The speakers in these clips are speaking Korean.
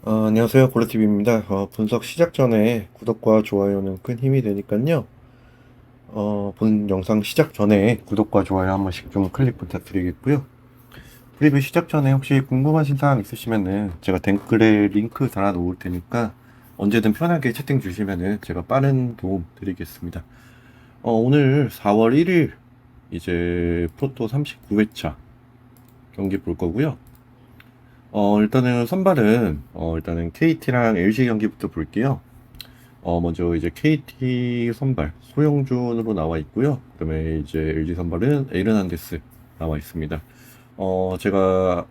안녕하세요. 골르TV입니다. 분석 시작 전에 구독과 좋아요는 큰 힘이 되니까요. 본 영상 시작 전에 구독과 좋아요 한 번씩 좀 클릭 부탁드리겠고요. 프리뷰 시작 전에 혹시 궁금하신 사항 있으시면은 제가 댓글에 링크 달아 놓을 테니까 언제든 편하게 채팅 주시면은 제가 빠른 도움 드리겠습니다. 오늘 4월 1일 이제 프로토 39회차 경기 볼 거고요. 일단은 선발은 일단은 KT랑 LG 경기부터 볼게요. 먼저 이제 KT 선발 소영준으로 나와 있고요. 그다음에 이제 LG 선발은 에르난데스 나와 있습니다. 제가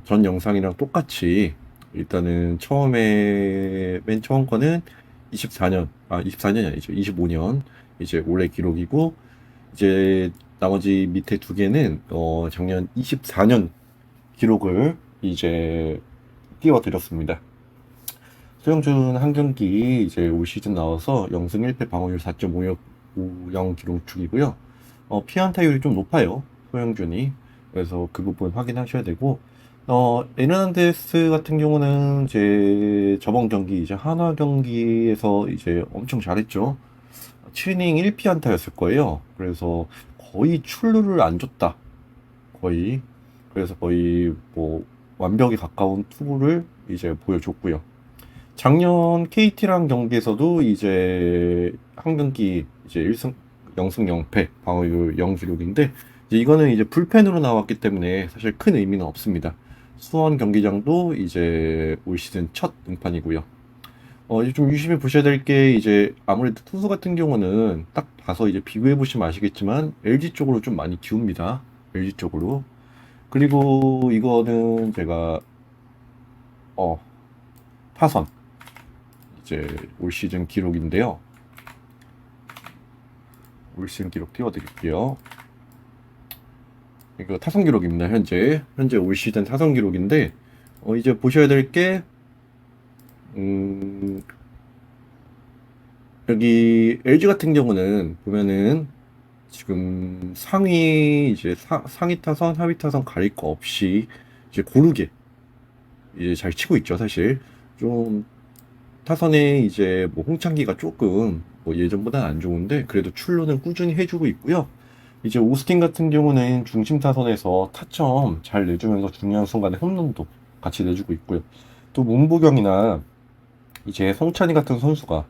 전 영상이랑 똑같이 일단은 처음에 맨 처음 거는 24년이 아니죠. 25년 이제 올해 기록이고 이제 나머지 밑에 두 개는 작년 24년 기록을 이제 띄워드렸습니다. 소영준 한 경기 이제 올 시즌 나와서 0승 1패 방어율 4.50 기록 중이고요. 피안타율이 좀 높아요. 소영준이. 그래서 그 부분 확인하셔야 되고, 에르난데스 같은 경우는 이제 저번 경기 이제 한화 경기에서 이제 엄청 잘했죠. 7이닝 1피안타였을 거예요. 그래서 거의 출루를 안 줬다. 거의. 그래서 거의 뭐 완벽에 가까운 투구를 이제 보여줬고요. 작년 KT랑 경기에서도 이제 한 경기 이제 1승 0승 0패 방어율 0기록인데 이거는 이제 불펜으로 나왔기 때문에 사실 큰 의미는 없습니다. 수원 경기장도 이제 올 시즌 첫 등판이고요. 이제 좀 유심히 보셔야 될 게 이제 아무래도 투수 같은 경우는 딱 봐서 이제 비교해 보시면 아시겠지만 LG 쪽으로 좀 많이 기웁니다. LG 쪽으로. 그리고 이거는 제가 어 타선 이제 올 시즌 기록인데요. 올 시즌 기록 띄워드릴게요. 이거 타선 기록입니다. 현재 올 시즌 타선 기록인데 이제 보셔야 될 게 여기 LG 같은 경우는 보면은 지금 상위 이제 상위 타선, 하위 타선 가릴 거 없이 이제 고르게 이제 잘 치고 있죠. 사실 좀 타선에 이제 뭐 홍창기가 조금 뭐 예전보다는 안 좋은데 그래도 출루는 꾸준히 해주고 있고요. 이제 오스틴 같은 경우는 중심 타선에서 타점 잘 내주면서 중요한 순간에 홈런도 같이 내주고 있고요. 또 문보경이나 이제 성찬이 같은 선수가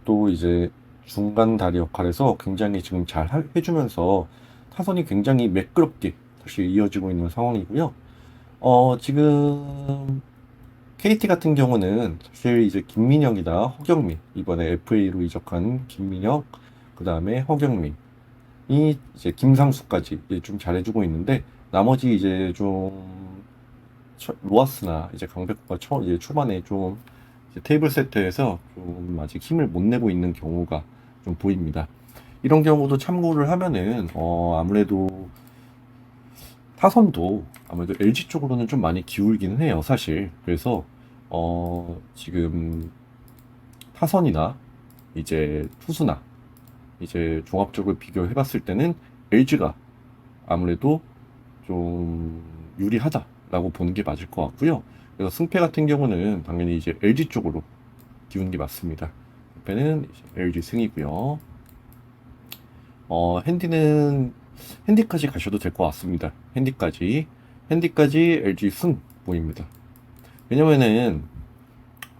또 이제 중간 다리 역할에서 굉장히 지금 잘 해주면서 타선이 굉장히 매끄럽게 다시 이어지고 있는 상황이고요. 지금 KT 같은 경우는 사실 이제 김민혁이나 허경민, 이번에 FA로 이적한 김민혁, 그 다음에 허경민이 이제 김상수까지 이제 좀 잘해주고 있는데, 나머지 이제 좀 로하스나 이제 강백호가 이제 초반에 좀 이제 테이블 세트에서 좀 아직 힘을 못 내고 있는 경우가 좀 보입니다. 이런 경우도 참고를 하면은 아무래도 타선도 아무래도 LG 쪽으로는 좀 많이 기울기는 해요, 사실. 그래서 지금 타선이나 이제 투수나 이제 종합적으로 비교해 봤을 때는 LG가 아무래도 좀 유리하다라고 보는 게 맞을 것 같고요. 그래서 승패 같은 경우는 당연히 이제 LG 쪽으로 기운 게 맞습니다. 승패는 LG 승이고요. 핸디는 핸디까지 가셔도 될 것 같습니다. 핸디까지 LG 승 보입니다. 왜냐면은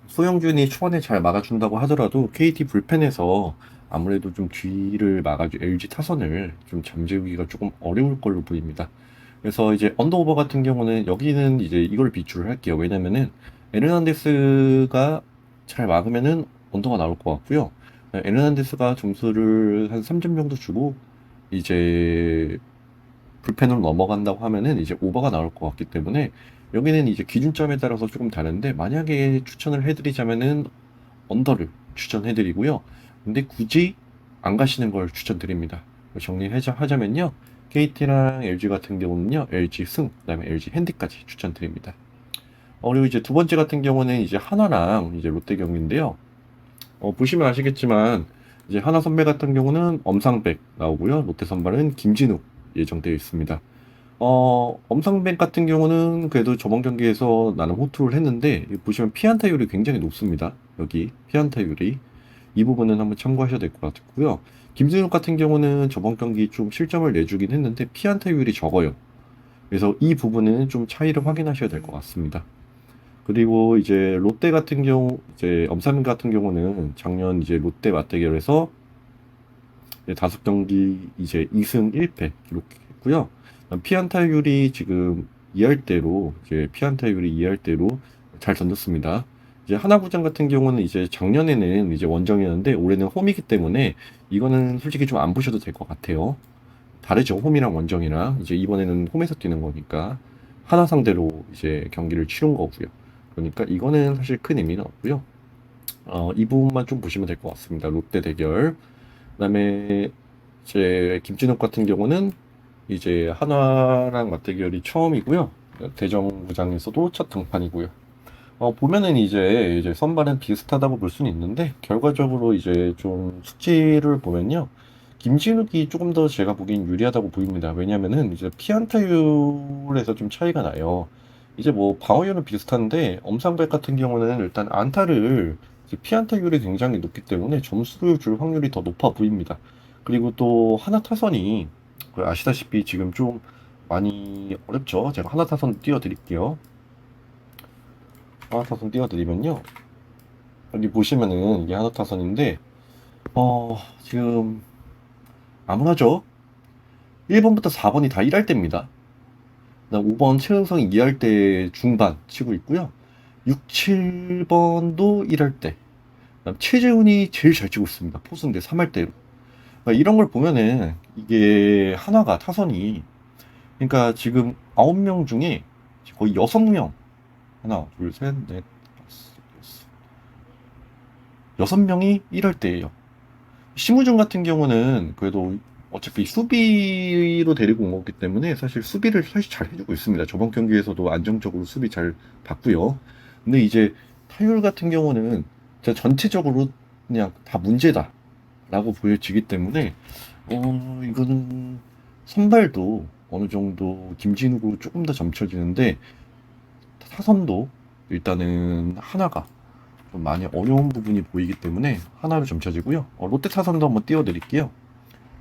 소영준이 초반에 잘 막아준다고 하더라도 KT 불펜에서 아무래도 좀 뒤를 막아주 LG 타선을 좀 잠재우기가 조금 어려울 걸로 보입니다. 그래서 이제 언더오버 같은 경우는 여기는 이제 이걸 비추를 할게요. 왜냐면은 에르난데스가 잘 막으면은 언더가 나올 것 같고요. 에르난데스가 점수를 한 3점 정도 주고 이제 불펜으로 넘어간다고 하면은 이제 오버가 나올 것 같기 때문에 여기는 이제 기준점에 따라서 조금 다른데 만약에 추천을 해드리자면은 언더를 추천해드리고요. 근데 굳이 안 가시는 걸 추천드립니다. 정리하자면요. KT랑 LG 같은 경우는요. LG 승, 그다음에 LG 핸디까지 추천드립니다. 그리고 이제 두 번째 같은 경우는 이제 한화랑 이제 롯데 경기인데요. 보시면 아시겠지만 이제 한화 선배 같은 경우는 엄상백 나오고요. 롯데 선발은 김진욱 예정되어 있습니다. 엄상백 같은 경우는 그래도 저번 경기에서 나름 호투를 했는데, 여기 보시면 피안타율이 굉장히 높습니다. 여기 피안타율이. 이 부분은 한번 참고하셔야 될 것 같고요. 김진욱 같은 경우는 저번 경기 좀 실점을 내주긴 했는데 피안타율이 적어요. 그래서 이 부분은 좀 차이를 확인하셔야 될 것 같습니다. 그리고 이제 롯데 같은 경우, 이제 엄삼인 같은 경우는 작년 이제 롯데 맞대결에서 5경기 이제 2승 1패 기록했고요. 피안타율이 지금 2할대로, 이제 피안타율이 2할대로 잘 던졌습니다. 이제 하나구장 같은 경우는 이제 작년에는 이제 원정이었는데 올해는 홈이기 때문에 이거는 솔직히 좀 안 보셔도 될 것 같아요. 다르죠. 홈이랑 원정이랑. 이제 이번에는 홈에서 뛰는 거니까 하나 상대로 이제 경기를 치른 거고요. 그러니까 이거는 사실 큰 의미는 없고요. 이 부분만 좀 보시면 될 것 같습니다. 롯데 대결. 그다음에 이제 김진욱 같은 경우는 이제 한화랑 맞대결이 처음이고요. 대전구장에서도 첫 등판이고요. 보면은 이제 선발은 비슷하다고 볼 수는 있는데 결과적으로 이제 좀 수치를 보면요. 김진욱이 조금 더 제가 보기엔 유리하다고 보입니다. 왜냐면은 이제 피안타율에서 좀 차이가 나요. 이제 뭐 방어율은 비슷한데 엄상백 같은 경우는 일단 안타를 이제 피안타율이 굉장히 높기 때문에 점수를 줄 확률이 더 높아 보입니다. 그리고 또 하나 타선이 아시다시피 지금 좀 많이 어렵죠. 제가 하나 타선 띄워드릴게요. 하나 타선 띄워드리면요. 여기 보시면은 이게 하나 타선인데 지금 아무나죠? 1번부터 4번이 다 1할 때입니다. 그다음 5번 최은성이 2할 때 중반 치고 있고요. 6, 7번도 1할 때. 그다음 최재훈이 제일 잘 치고 있습니다. 포수인데 3할 때로. 그러니까 이런 걸 보면은 이게 하나가 타선이, 그러니까 지금 9명 중에 거의 6명, 하나, 둘, 셋, 넷, 다섯, 여섯 명이 1할 때예요. 심우준 같은 경우는 그래도 어차피 수비로 데리고 온 거기 때문에 사실 수비를 사실 잘 해주고 있습니다. 저번 경기에서도 안정적으로 수비 잘 봤고요. 근데 이제 타율 같은 경우는 진짜 전체적으로 그냥 다 문제다라고 보여지기 때문에 이거는 선발도 어느 정도 김진욱으로 조금 더 점쳐지는데 타선도 일단은 하나가 좀 많이 어려운 부분이 보이기 때문에 하나로 점쳐지고요. 롯데 타선도 한번 띄워드릴게요.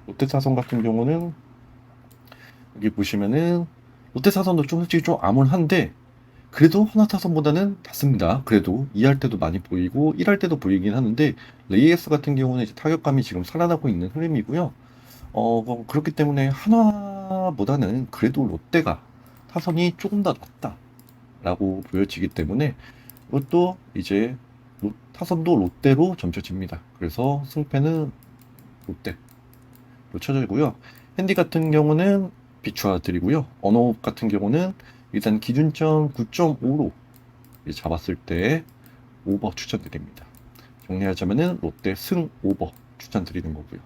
롯데 타선 같은 경우는 여기 보시면은 롯데 타선도 좀 솔직히 좀 암울한데 그래도 하나 타선보다는 낫습니다. 그래도 2할 때도 많이 보이고 1할 때도 보이긴 하는데 레이에스 같은 경우는 이제 타격감이 지금 살아나고 있는 흐름이고요. 뭐 그렇기 때문에 하나보다는 그래도 롯데가 타선이 조금 더 낫다라고 보여지기 때문에 이것도 이제 타선도 롯데로 점쳐집니다. 그래서 승패는 롯데로 쳐지고요. 핸디 같은 경우는 비추어 드리고요. 언어호흡 같은 경우는 일단 기준점 9.5로 잡았을 때 오버 추천드립니다. 정리하자면은 롯데 승 오버 추천드리는 거고요.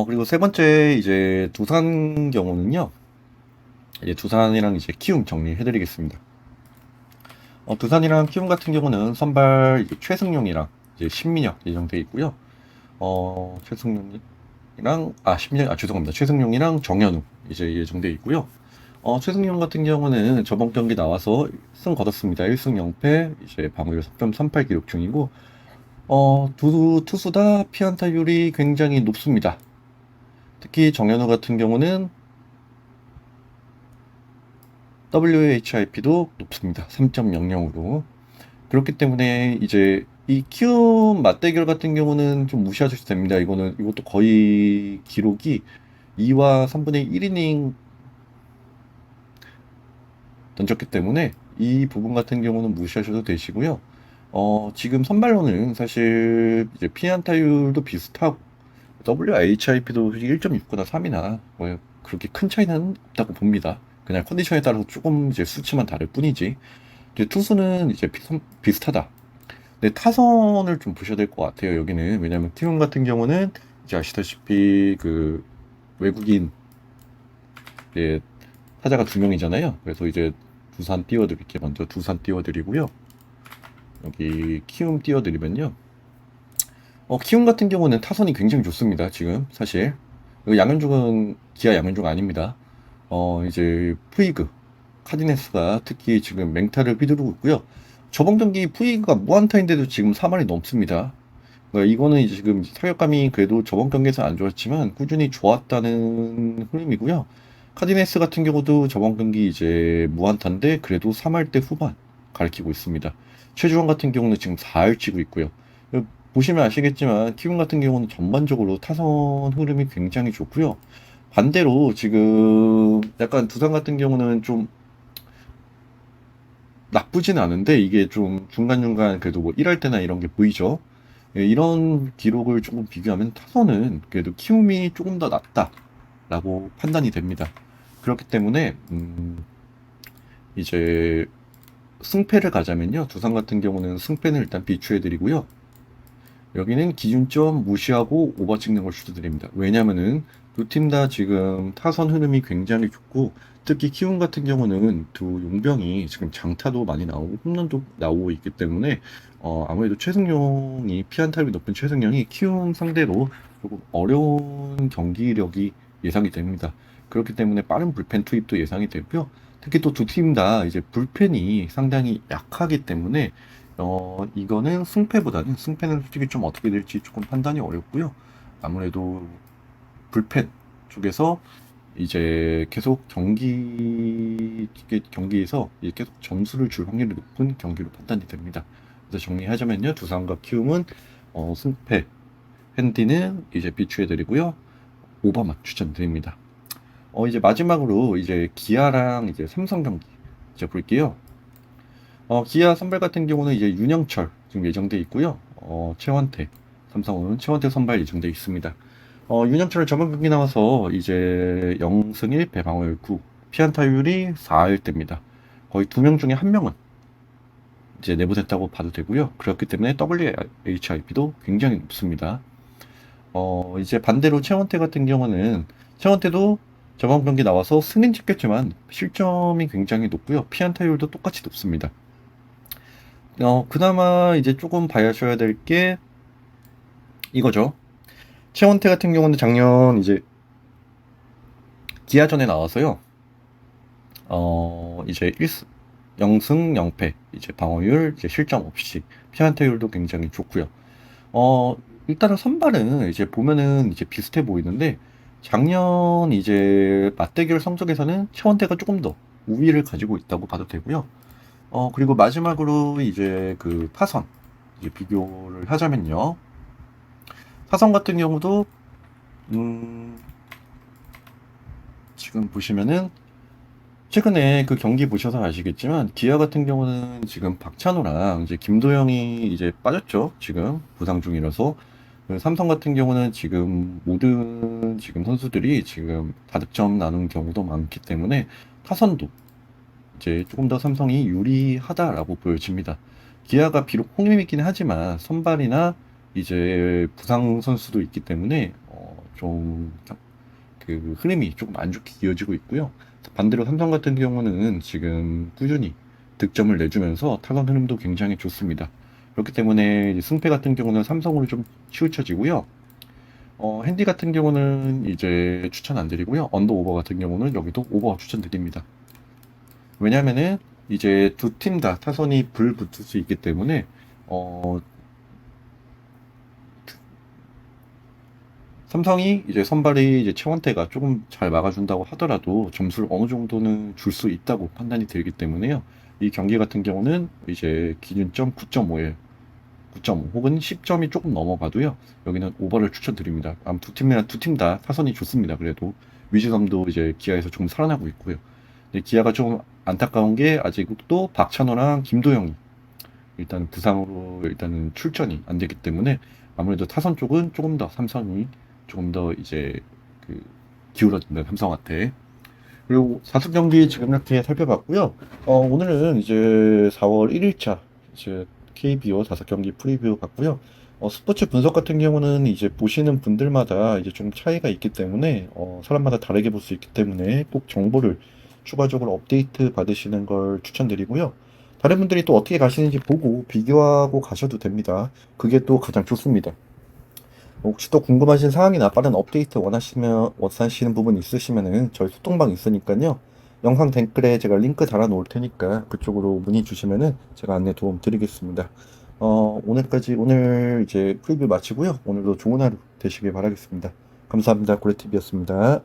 그리고 세 번째 이제 두산 경우는요. 이제 두산이랑 이제 키움 정리해드리겠습니다. 두산이랑 키움 같은 경우는 선발 최승용이랑 이제 신민혁 예정돼 있고요. 죄송합니다. 최승용이랑 정현우 이제 예정돼 있고요. 최승용 같은 경우는 저번 경기 나와서 승 거뒀습니다. 1승 0패, 이제 방어율 3.38 기록 중이고, 두 투수 다 피안타율이 굉장히 높습니다. 특히 정현우 같은 경우는 WHIP도 높습니다. 3.00으로. 그렇기 때문에 이제 이 키움 맞대결 같은 경우는 좀 무시하셔도 됩니다. 이것도 거의 기록이 2와 3분의 1이닝 던졌기 때문에 이 부분 같은 경우는 무시하셔도 되시고요. 지금 선발로는 사실 이제 피안타율도 비슷하고 WHIP도 1.6구나 3이나 뭐 그렇게 큰 차이는 없다고 봅니다. 그냥 컨디션에 따라서 조금 이제 수치만 다를 뿐이지. 이제 투수는 이제 비슷하다. 근데 타선을 좀 보셔야 될 것 같아요. 여기는 왜냐면 키움 같은 경우는 이제 아시다시피 그 외국인 이제 타자가 2명이잖아요. 그래서 이제 두산 띄워드릴게요. 먼저 두산 띄워드리고요. 여기 키움 띄워드리면요. 키움 같은 경우는 타선이 굉장히 좋습니다. 지금 사실 양현종은 기아 양현종 아닙니다. 이제 푸이그 카디네스가 특히 지금 맹타를 휘두르고 있고요. 저번 경기 푸이그가 무안타인데도 지금 3할이 넘습니다. 그러니까 이거는 이제 지금 타격감이 그래도 저번 경기에서 안 좋았지만 꾸준히 좋았다는 흐름이고요. 카디네스 같은 경우도 저번 경기 이제 무안타인데 그래도 3할대 후반 가리키고 있습니다. 최주원 같은 경우는 지금 4할 치고 있고요. 보시면 아시겠지만 키움 같은 경우는 전반적으로 타선 흐름이 굉장히 좋고요. 반대로 지금 약간 두산 같은 경우는 좀 나쁘진 않은데 이게 좀 중간중간 그래도 뭐 1할 때나 이런 게 보이죠. 이런 기록을 조금 비교하면 타선은 그래도 키움이 조금 더 낫다라고 판단이 됩니다. 그렇기 때문에 이제 승패를 가자면요. 두산 같은 경우는 승패는 일단 비추해드리고요. 여기는 기준점 무시하고 오버 찍는 걸 추천드립니다. 왜냐면은 두 팀 다 지금 타선 흐름이 굉장히 좋고 특히 키움 같은 경우는 두 용병이 지금 장타도 많이 나오고 홈런도 나오고 있기 때문에 아무래도 최승용이 피안타율이 높은 최승용이 키움 상대로 조금 어려운 경기력이 예상이 됩니다. 그렇기 때문에 빠른 불펜 투입도 예상이 되고요. 특히 또 두 팀 다 이제 불펜이 상당히 약하기 때문에 이거는 승패는 솔직히 좀 어떻게 될지 조금 판단이 어렵고요. 아무래도 불펜 쪽에서 이제 계속 경기에서 이제 계속 점수를 줄 확률이 높은 경기로 판단이 됩니다. 그래서 정리하자면요. 두산과 키움은 승패, 핸디는 이제 비추해드리고요. 오버만 추천드립니다. 이제 마지막으로 이제 기아랑 이제 삼성 경기 이제 볼게요. 기아 선발 같은 경우는 이제 윤영철 지금 예정돼 있고요. 최원태, 삼성은 최원태 선발 예정돼 있습니다. 윤영철은 저번 경기 나와서 이제 0승 1패 방어율 9, 피안타율이 4할대입니다. 거의 2명 중에 1명은 이제 내보냈다고 봐도 되고요. 그렇기 때문에 WHIP도 굉장히 높습니다. 이제 반대로 최원태 같은 경우는 최원태도 저번 경기 나와서 승인 찍혔지만 실점이 굉장히 높고요. 피안타율도 똑같이 높습니다. 그나마 이제 조금 봐야셔야 될 게 이거죠. 최원태 같은 경우는 작년 이제 기아전에 나와서요. 이제 0승 0패, 이제 방어율, 이제 실점 없이 피안타율도 굉장히 좋고요. 일단은 선발은 이제 보면은 이제 비슷해 보이는데 작년 이제 맞대결 성적에서는 최원태가 조금 더 우위를 가지고 있다고 봐도 되고요. 그리고 마지막으로 이제 그 타선 이제 비교를 하자면요. 타선 같은 경우도 지금 보시면은 최근에 그 경기 보셔서 아시겠지만 기아 같은 경우는 지금 박찬호랑 이제 김도영이 이제 빠졌죠. 지금 부상 중이라서 삼성 같은 경우는 지금 모든 지금 선수들이 지금 다득점 나눈 경우도 많기 때문에 타선도 이제 조금 더 삼성이 유리하다라고 보여집니다. 기아가 비록 홍임이긴 하지만 선발이나 이제 부상 선수도 있기 때문에 좀 그 흐름이 조금 안 좋게 이어지고 있고요. 반대로 삼성 같은 경우는 지금 꾸준히 득점을 내주면서 타선 흐름도 굉장히 좋습니다. 그렇기 때문에 승패 같은 경우는 삼성으로 좀 치우쳐지고요. 핸디 같은 경우는 이제 추천 안 드리고요. 언더 오버 같은 경우는 여기도 오버 추천드립니다. 왜냐면은 이제 두 팀 다 타선이 불 붙을 수 있기 때문에 삼성이 이제 선발이 이제 최원태가 조금 잘 막아준다고 하더라도 점수를 어느 정도는 줄 수 있다고 판단이 들기 때문에요. 이 경기 같은 경우는 이제 기준점 9.5에 9.5 혹은 10점이 조금 넘어가도요. 여기는 오버를 추천드립니다. 두 팀 다 타선이 좋습니다. 그래도 위즈덤도 이제 기아에서 좀 살아나고 있고요. 근데 기아가 좀 안타까운 게 아직도 박찬호랑 김도영이 일단 부상으로 일단은 출전이 안 되기 때문에 아무래도 타선 쪽은 조금 더 삼성이 조금 더 이제 그 기울어진다 삼성한테. 그리고 4승 경기 지금 이렇게 살펴봤고요. 오늘은 이제 4월 1일차 이제 KBO 5경기 프리뷰 봤고요. 스포츠 분석 같은 경우는 이제 보시는 분들마다 이제 좀 차이가 있기 때문에 사람마다 다르게 볼 수 있기 때문에 꼭 정보를 추가적으로 업데이트 받으시는 걸 추천드리고요. 다른 분들이 또 어떻게 가시는지 보고 비교하고 가셔도 됩니다. 그게 또 가장 좋습니다. 혹시 또 궁금하신 사항이나 빠른 업데이트 원하시는 부분 있으시면은 저희 소통방 있으니까요. 영상 댓글에 제가 링크 달아 놓을 테니까 그쪽으로 문의 주시면은 제가 안내 도움 드리겠습니다. 오늘 이제 프리뷰 마치고요. 오늘도 좋은 하루 되시길 바라겠습니다. 감사합니다. 고래TV였습니다.